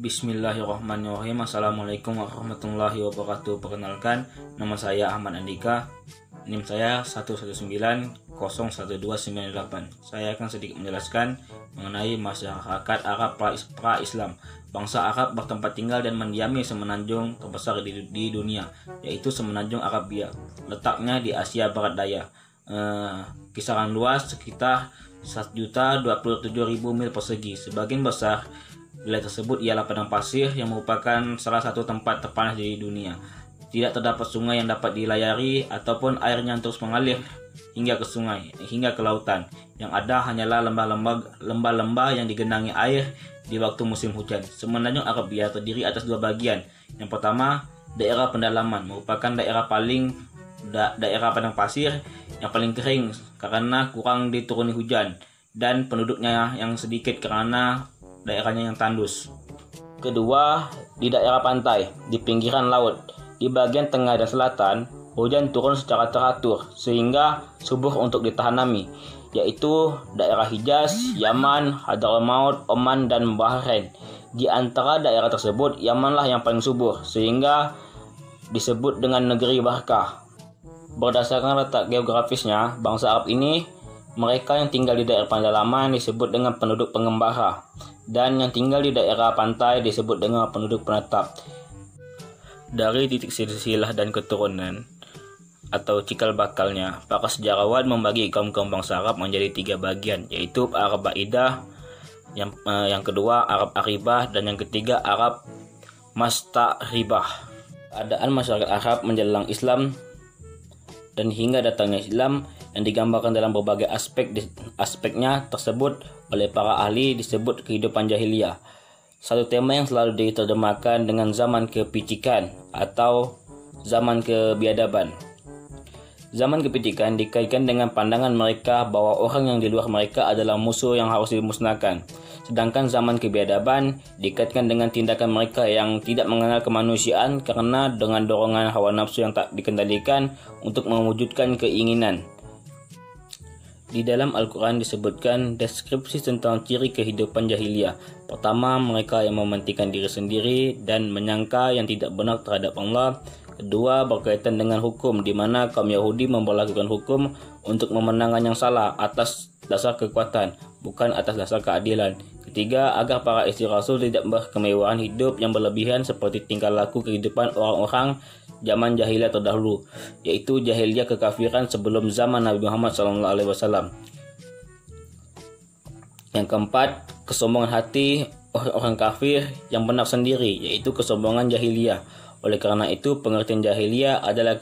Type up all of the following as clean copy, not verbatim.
Bismillahirrahmanirrahim. Assalamualaikum warahmatullahi wabarakatuh. Perkenalkan, nama saya Ahmad Andika. NIM saya 119011298. Saya akan sedikit menjelaskan mengenai masyarakat Arab pra-Islam. Bangsa Arab bertempat tinggal dan mendiami semenanjung terbesar di dunia, yaitu semenanjung Arabia. Letaknya di Asia Barat Daya. Kisaran luas sekitar 1.027.000 mil persegi. Sebagian besar wilayah tersebut ialah padang pasir yang merupakan salah satu tempat terpanas di dunia. Tidak terdapat sungai yang dapat dilayari ataupun airnya terus mengalir hingga ke sungai, hingga ke lautan. Yang ada hanyalah lembah-lembah yang digenangi air di waktu musim hujan. Semenanjung Arabia terdiri atas dua bagian. Yang pertama, daerah pendalaman, merupakan daerah padang pasir yang paling kering karena kurang dituruni hujan, dan penduduknya yang sedikit karena daerahnya yang tandus. Kedua, di daerah pantai, di pinggiran laut. Di bagian tengah dan selatan, hujan turun secara teratur sehingga subur untuk ditanami, yaitu daerah Hijaz, Yaman, Hadramaut, Oman, dan Bahrain. Di antara daerah tersebut, Yamanlah yang paling subur sehingga disebut dengan negeri Barkah. Berdasarkan letak geografisnya, bangsa Arab ini, mereka yang tinggal di daerah pedalaman disebut dengan penduduk pengembara, dan yang tinggal di daerah pantai disebut dengan penduduk penetap. Dari titik silsilah dan keturunan atau cikal bakalnya, para sejarawan membagi kaum-kaum bangsa Arab menjadi tiga bagian, yaitu Arab Ba'idah, yang kedua Arab Aribah, dan yang ketiga Arab Masta'ribah. Keadaan masyarakat Arab menjelang Islam dan hingga datangnya Islam yang digambarkan dalam berbagai aspeknya tersebut oleh para ahli disebut kehidupan jahiliyah. Satu tema yang selalu diterjemahkan dengan zaman kepicikan atau zaman kebiadaban. Zaman kepicikan dikaitkan dengan pandangan mereka bahwa orang yang di luar mereka adalah musuh yang harus dimusnahkan. Sedangkan zaman kebiadaban dikaitkan dengan tindakan mereka yang tidak mengenal kemanusiaan karena dengan dorongan hawa nafsu yang tak dikendalikan untuk mewujudkan keinginan. Di dalam Al-Quran disebutkan deskripsi tentang ciri kehidupan jahiliyah. Pertama, mereka yang mementingkan diri sendiri dan menyangka yang tidak benar terhadap Allah. Kedua, berkaitan dengan hukum, di mana kaum Yahudi memperlakukan hukum untuk memenangkan yang salah atas dasar kekuatan, bukan atas dasar keadilan. Ketiga, agar para istri Rasul tidak berkemewahan hidup yang berlebihan seperti tingkah laku kehidupan orang-orang zaman jahiliyah terdahulu, yaitu jahiliyah kekafiran sebelum zaman Nabi Muhammad SAW. Yang keempat, kesombongan hati orang kafir yang benar sendiri, yaitu kesombongan jahiliyah. Oleh karena itu, pengertian jahiliyah adalah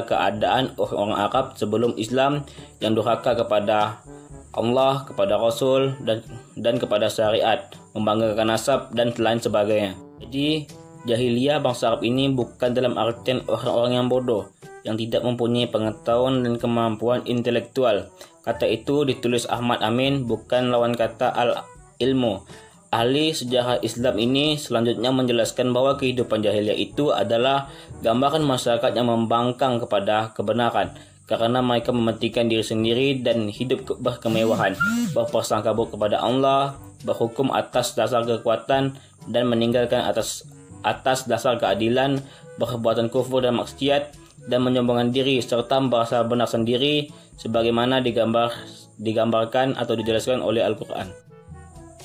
keadaan orang Arab sebelum Islam yang durhaka kepada Allah, kepada Rasul, dan kepada syariat, membanggakan nasab, dan lain sebagainya. Jadi, jahiliyah bangsa Arab ini bukan dalam artian orang-orang yang bodoh, yang tidak mempunyai pengetahuan dan kemampuan intelektual. Kata itu ditulis Ahmad Amin, bukan lawan kata al-ilmu. Ahli sejarah Islam ini selanjutnya menjelaskan bahwa kehidupan jahiliyah itu adalah gambaran masyarakat yang membangkang kepada kebenaran, karena mereka mementingkan diri sendiri dan hidup berkemewahan, berprasangka buruk kepada Allah, berhukum atas dasar kekuatan, dan meninggalkan atas dasar keadilan, perbuatan kufur dan maksiat, dan menyombongkan diri serta merasa benar sendiri sebagaimana digambarkan atau dijelaskan oleh Al-Quran.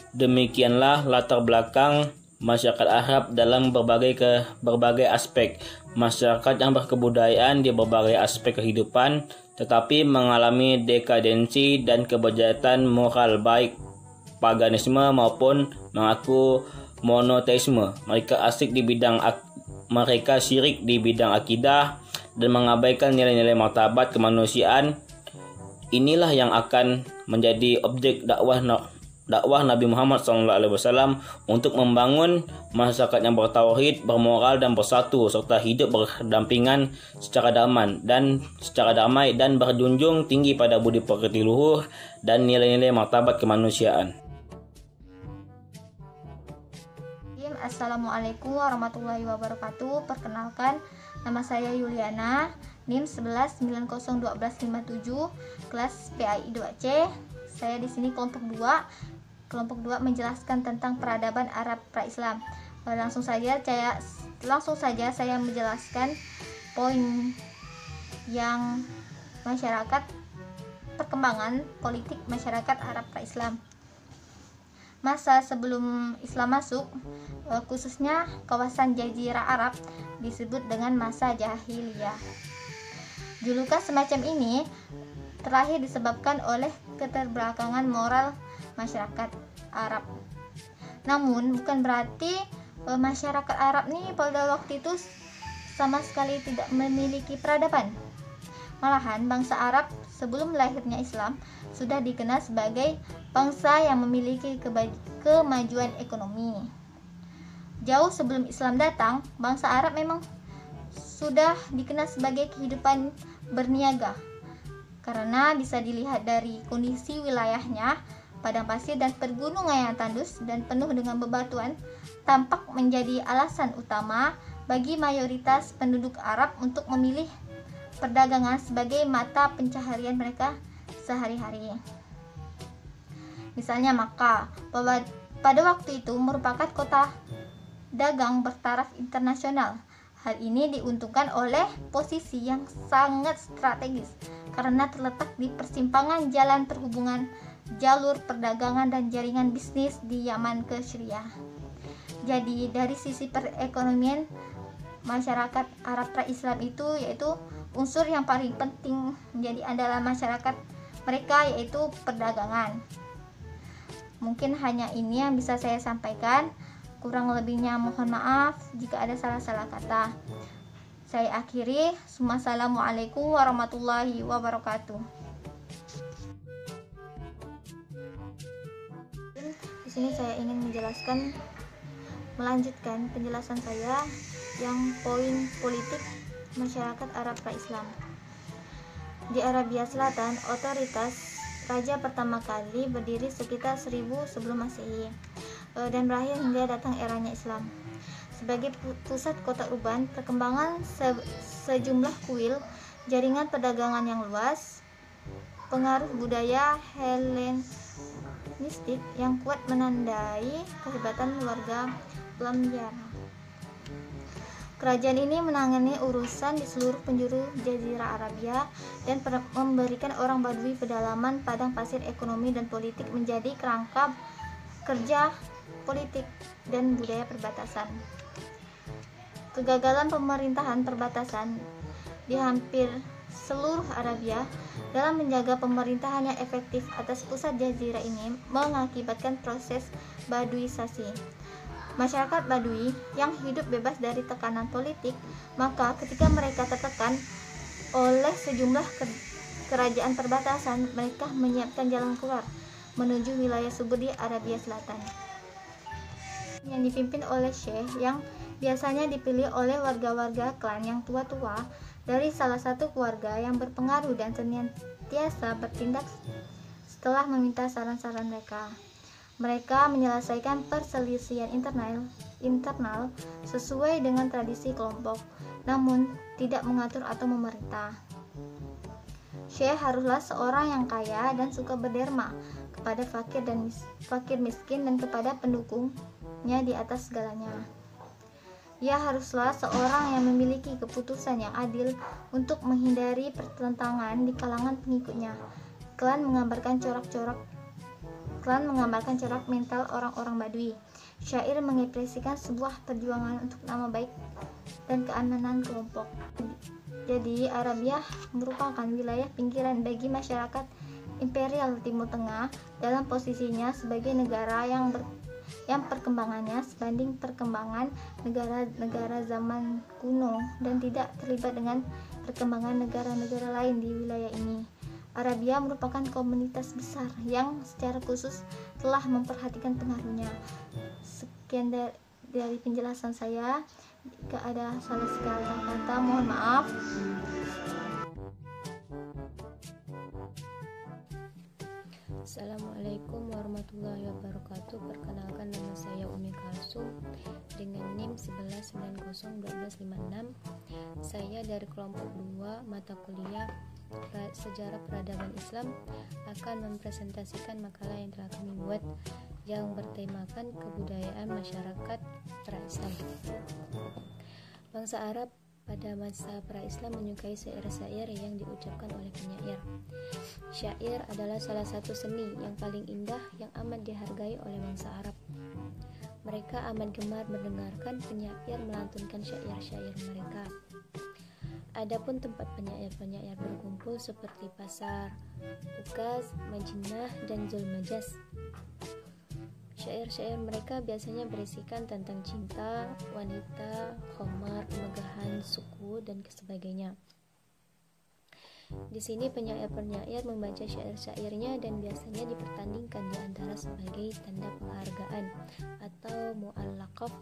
Demikianlah latar belakang masyarakat Arab dalam berbagai aspek. Masyarakat yang berkebudayaan di berbagai aspek kehidupan, tetapi mengalami dekadensi dan kebejatan moral baik paganisme maupun mengaku monoteisme. Mereka syirik di bidang akidah dan mengabaikan nilai-nilai martabat kemanusiaan. Inilah yang akan menjadi objek dakwah Nabi Muhammad SAW untuk membangun masyarakat yang bertauhid, bermoral, dan bersatu, serta hidup berdampingan secara damai dan berjunjung tinggi pada budi pekerti luhur dan nilai-nilai martabat kemanusiaan. Assalamualaikum warahmatullahi wabarakatuh. Perkenalkan, nama saya Yuliana, NIM 11901257, kelas PAI 2C. Saya di sini kelompok 2 kelompok 2 menjelaskan tentang peradaban Arab pra-Islam. Langsung saja saya menjelaskan poin yang perkembangan politik masyarakat Arab pra-Islam. Masa sebelum Islam masuk, khususnya kawasan Jazirah Arab, disebut dengan masa jahiliyah. Julukan semacam ini terakhir disebabkan oleh keterbelakangan moral masyarakat Arab. Namun bukan berarti masyarakat Arab nih pada waktu itu sama sekali tidak memiliki peradaban. Malahan bangsa Arab sebelum lahirnya Islam sudah dikenal sebagai bangsa yang memiliki kemajuan ekonomi. Jauh sebelum Islam datang, bangsa Arab memang sudah dikenal sebagai kehidupan berniaga, karena bisa dilihat dari kondisi wilayahnya, padang pasir dan pergunungan yang tandus dan penuh dengan bebatuan tampak menjadi alasan utama bagi mayoritas penduduk Arab untuk memilih perdagangan sebagai mata pencaharian mereka sehari-hari. Misalnya Makkah pada waktu itu merupakan kota dagang bertaraf internasional. Hal ini diuntungkan oleh posisi yang sangat strategis karena terletak di persimpangan jalan perhubungan, jalur perdagangan dan jaringan bisnis di Yaman ke Syria. Jadi dari sisi perekonomian, masyarakat Arab pra-Islam itu yaitu unsur yang paling penting menjadi andalan masyarakat mereka, yaitu perdagangan. Mungkin hanya ini yang bisa saya sampaikan. Kurang lebihnya mohon maaf jika ada salah-salah kata. Saya akhiri. Wassalamualaikum warahmatullahi wabarakatuh. Di sini saya ingin melanjutkan penjelasan saya yang poin politik masyarakat Arab pra-Islam. Di Arabia Selatan, otoritas raja pertama kali berdiri sekitar 1000 sebelum Masehi dan berakhir hingga datang eranya Islam. Sebagai pusat kota urban, perkembangan sejumlah kuil, jaringan perdagangan yang luas, pengaruh budaya Helenistik yang kuat menandai kehebatan warga Lamjar. Kerajaan ini menangani urusan di seluruh penjuru Jazirah Arabia dan memberikan orang Badui pedalaman padang pasir ekonomi dan politik menjadi kerangka kerja politik dan budaya perbatasan. Kegagalan pemerintahan perbatasan di hampir seluruh Arabia dalam menjaga pemerintahan yang efektif atas pusat jazirah ini mengakibatkan proses baduisasi. Masyarakat Badui yang hidup bebas dari tekanan politik, maka ketika mereka tertekan oleh sejumlah kerajaan perbatasan, mereka menyiapkan jalan keluar menuju wilayah subur di Arabia Selatan, yang dipimpin oleh syekh yang biasanya dipilih oleh warga-warga klan yang tua-tua dari salah satu keluarga yang berpengaruh dan senantiasa bertindak setelah meminta saran-saran mereka. Mereka menyelesaikan perselisihan internal sesuai dengan tradisi kelompok, namun tidak mengatur atau memerintah. Syekh haruslah seorang yang kaya dan suka berderma kepada fakir miskin dan kepada pendukungnya di atas segalanya. Ia haruslah seorang yang memiliki keputusan yang adil untuk menghindari pertentangan di kalangan pengikutnya. Klan menggambarkan corak mental orang-orang Badui. Syair mengekspresikan sebuah perjuangan untuk nama baik dan keamanan kelompok. Jadi Arabia merupakan wilayah pinggiran bagi masyarakat imperial Timur Tengah dalam posisinya sebagai negara yang perkembangannya sebanding perkembangan negara-negara zaman kuno dan tidak terlibat dengan perkembangan negara-negara lain di wilayah ini. Arabia merupakan komunitas besar yang secara khusus telah memperhatikan pengaruhnya. Sekian dari penjelasan saya. Jika ada salah sekali kata, mohon maaf. Assalamualaikum warahmatullahi wabarakatuh. Perkenalkan, nama saya Umi Kalsum dengan NIM 11901256. Saya dari kelompok 2 mata kuliah Sejarah Peradaban Islam akan mempresentasikan makalah yang telah kami buat, yang bertemakan kebudayaan masyarakat pra-Islam. Bangsa Arab pada masa pra-Islam menyukai syair-syair yang diucapkan oleh penyair. Syair adalah salah satu seni yang paling indah yang amat dihargai oleh bangsa Arab. Mereka amat gemar mendengarkan penyair melantunkan syair-syair mereka. Adapun tempat penyair-penyair berkumpul seperti pasar, Ukaz, Madinah, dan Zulmajas. Syair-syair mereka biasanya berisikan tentang cinta, wanita, khamar, kemegahan, suku, dan sebagainya. Di sini penyair-penyair membaca syair-syairnya dan biasanya dipertandingkan di antara sebagai tanda penghargaan atau mu'allaqah,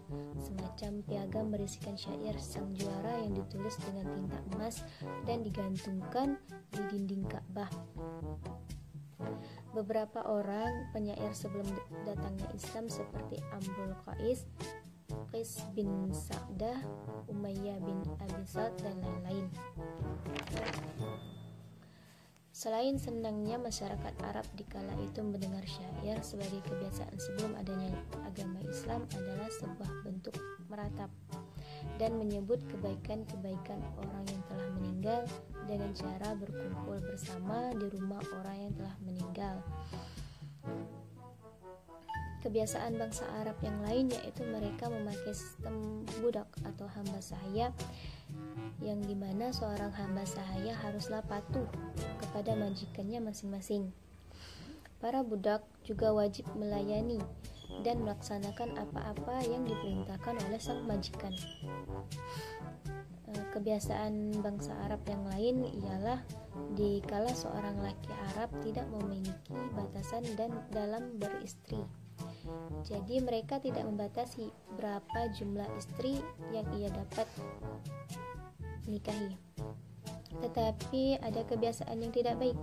semacam piagam berisikan syair sang juara yang ditulis dengan tinta emas dan digantungkan di dinding Ka'bah. Beberapa orang penyair sebelum datangnya Islam seperti Amrul Qais, Qais bin Sa'dah, Umayyah bin Abi Sa'd, dan lain-lain. Selain senangnya masyarakat Arab di kala itu mendengar syair sebagai kebiasaan sebelum adanya agama Islam adalah sebuah bentuk meratap dan menyebut kebaikan-kebaikan orang yang telah meninggal dengan cara berkumpul bersama di rumah orang yang telah meninggal. Kebiasaan bangsa Arab yang lain yaitu mereka memakai sistem budak atau hamba sahaya, yang dimana seorang hamba sahaya haruslah patuh kepada majikannya masing-masing. Para budak juga wajib melayani dan melaksanakan apa-apa yang diperintahkan oleh sang majikan. Kebiasaan bangsa Arab yang lain ialah dikala seorang laki Arab tidak memiliki batasan dan dalam beristri. Jadi mereka tidak membatasi berapa jumlah istri yang ia dapat nikahi. Tetapi ada kebiasaan yang tidak baik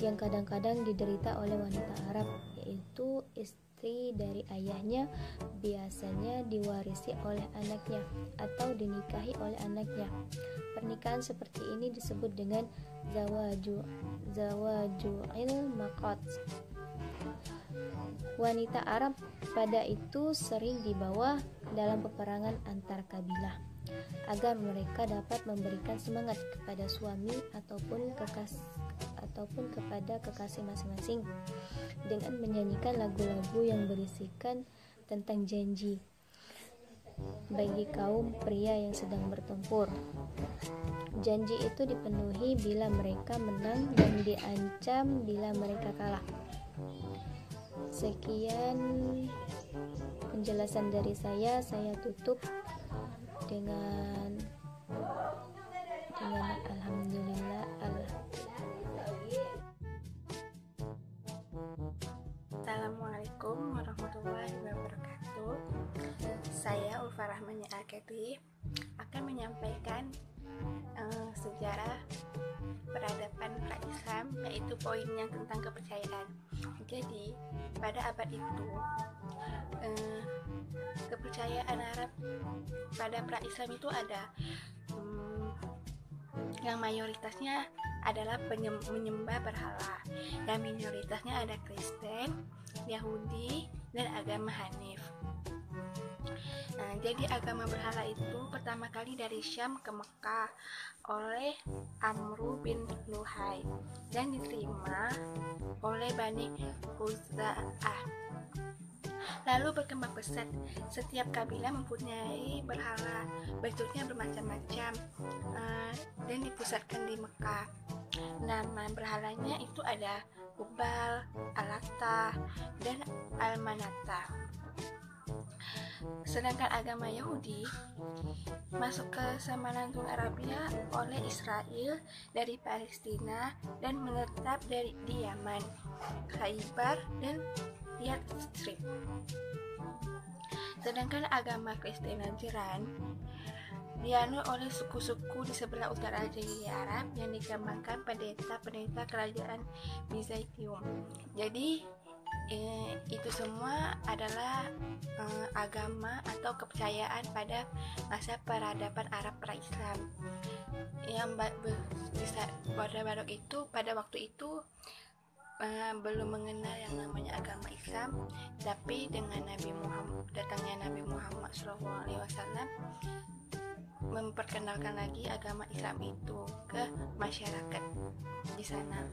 yang kadang-kadang diderita oleh wanita Arab, yaitu istri dari ayahnya biasanya diwarisi oleh anaknya atau dinikahi oleh anaknya. Pernikahan seperti ini disebut dengan zawaju'il maqat. Wanita Arab pada itu sering dibawa dalam peperangan antar kabilah agar mereka dapat memberikan semangat kepada suami ataupun kepada kekasih masing-masing dengan menyanyikan lagu-lagu yang berisikan tentang janji bagi kaum pria yang sedang bertempur. Janji itu dipenuhi bila mereka menang dan diancam bila mereka kalah. Sekian penjelasan dari saya tutup dengan alhamdulillah. Assalamualaikum warahmatullahi wabarakatuh. Saya Ulfa Rahmanya Al-Kati akan menyampaikan sejarah peradaban pra-Islam, yaitu poinnya tentang kepercayaan. Jadi pada abad itu kepercayaan Arab pada pra-Islam itu ada yang mayoritasnya adalah menyembah berhala, dan minoritasnya ada Kristen, Yahudi, dan agama Hanif. Jadi agama berhala itu pertama kali dari Syam ke Mekah oleh Amru bin Luhai dan diterima oleh Bani Khuza'ah. Lalu berkembang pesat, setiap kabilah mempunyai berhala, bentuknya bermacam-macam, dan dipusatkan di Mekah. Nama berhalanya itu ada Hubal, Al-Lata, dan Al-Manata. Sedangkan agama Yahudi masuk ke Semenanjung Arabia oleh Israel dari Palestina dan menetap di Yaman, Khaybar, dan Yatsrib. Sedangkan agama Kristen Najran dianut oleh suku-suku di sebelah utara Jazirah Arab yang dikembangkan pendeta-pendeta kerajaan Bizantium. Jadi itu semua adalah agama atau kepercayaan pada masa peradaban Arab pra-Islam. Yang pada waktu itu belum mengenal yang namanya agama Islam, tapi dengan datangnya Nabi Muhammad SAW memperkenalkan lagi agama Islam itu ke masyarakat di sana.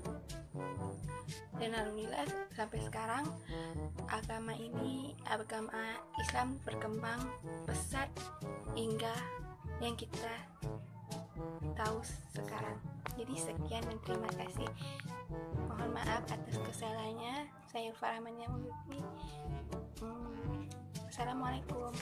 Dan alhamdulillah sampai sekarang agama Islam berkembang pesat hingga yang kita tahu sekarang. Jadi sekian dan terima kasih. Mohon maaf atas kesalahannya. Saya Farahman yang Lutfi. Assalamualaikum.